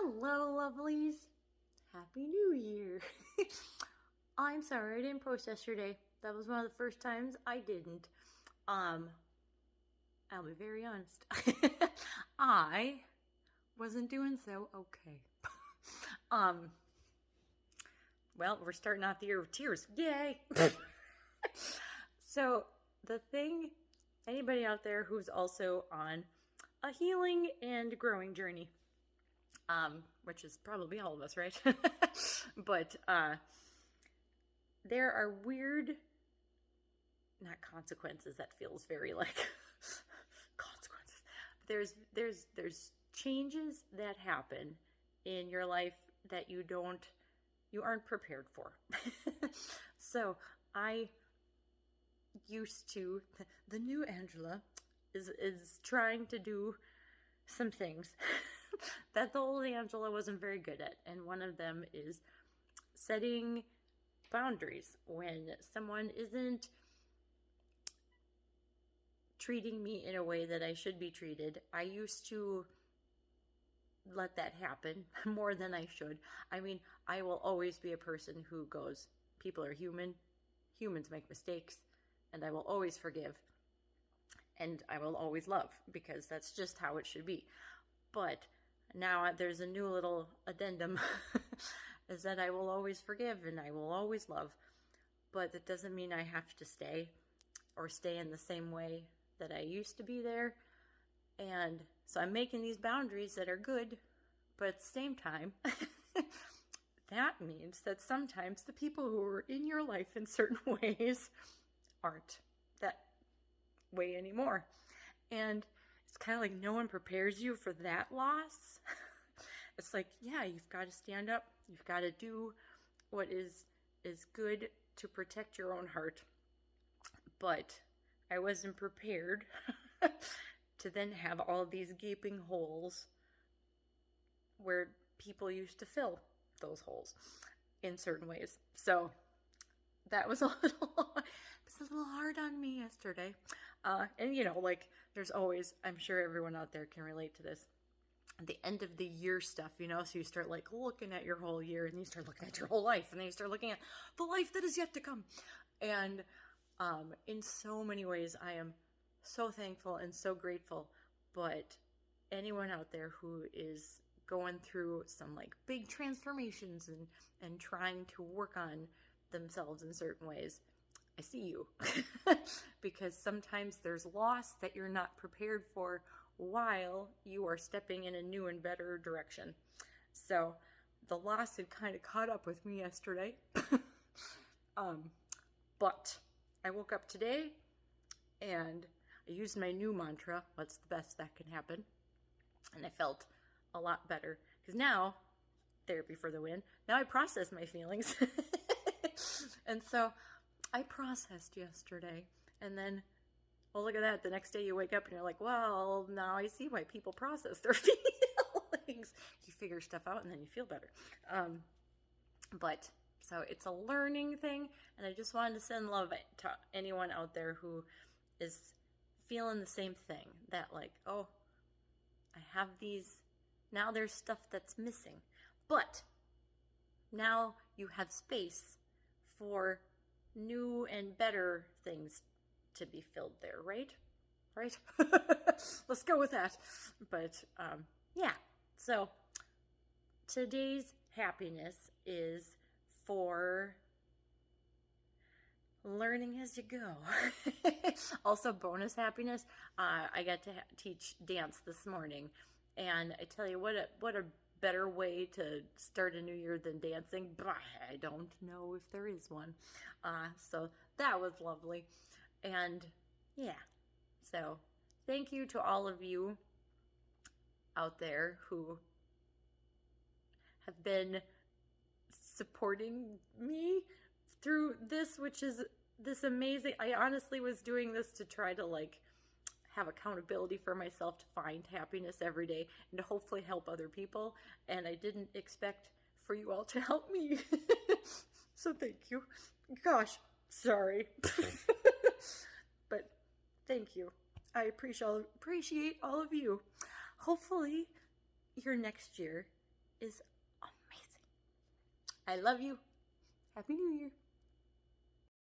Hello, lovelies. Happy New Year. I'm sorry I didn't post yesterday. That was one of the first times I didn't. I'll be very honest. I wasn't doing so okay. Well, we're starting off the year with tears. Yay! So, the thing, anybody out there who's also on a healing and growing journey, which is probably all of us, right? But there are weird, not consequences. That feels very like consequences. There's changes that happen in your life that you aren't prepared for. So I used to, the new Angela is trying to do some things that the old Angela wasn't very good at. And one of them is setting boundaries when someone isn't treating me in a way that I should be treated. I used to let that happen more than I should. I mean, I will always be a person who goes, people are human, humans make mistakes, and I will always forgive. And I will always love, because that's just how it should be. But now there's a new little addendum is that I will always forgive and I will always love. But that doesn't mean I have to stay in the same way that I used to be there. And so I'm making these boundaries that are good, but at the same time, that means that sometimes the people who are in your life in certain ways aren't that way anymore. And it's kind of like no one prepares you for that loss. It's like, yeah, you've got to stand up. You've got to do what is good to protect your own heart. But I wasn't prepared to then have all these gaping holes where people used to fill those holes in certain ways. So that was a little hard on me yesterday. And like there's always, I'm sure everyone out there can relate to this, the end of the year stuff, so you start like looking at your whole year and you start looking at your whole life and then you start looking at the life that is yet to come. And in so many ways, I am so thankful and so grateful. But anyone out there who is going through some like big transformations and trying to work on themselves in certain ways, I see you. Because sometimes there's loss that you're not prepared for while you are stepping in a new and better direction. So the loss had kind of caught up with me yesterday. But I woke up today and I used my new mantra, what's the best that can happen? And I felt a lot better. Because now, therapy for the win, now I process my feelings. And so I processed yesterday. And then, well, look at that. The next day you wake up and you're like, well, now I see why people process their feelings. You figure stuff out and then you feel better. So it's a learning thing, and I just wanted to send love to anyone out there who is feeling the same thing. That like, oh, I have these, now there's stuff that's missing. But now you have space for new and better things to be filled there, right? Right? Let's go with that. But yeah, so today's happiness is for learning as you go. Also, bonus happiness. I got to teach dance this morning, and I tell you what a better way to start a new year than dancing. But I don't know if there is one. So that was lovely, and yeah. So thank you to all of you out there who have been supporting me through this, which is this amazing. I honestly was doing this to try to like have accountability for myself to find happiness every day and to hopefully help other people. And I didn't expect for you all to help me. So thank you. Gosh, sorry. But thank you. I appreciate all of you. Hopefully your next year is amazing. I love you. Happy New Year.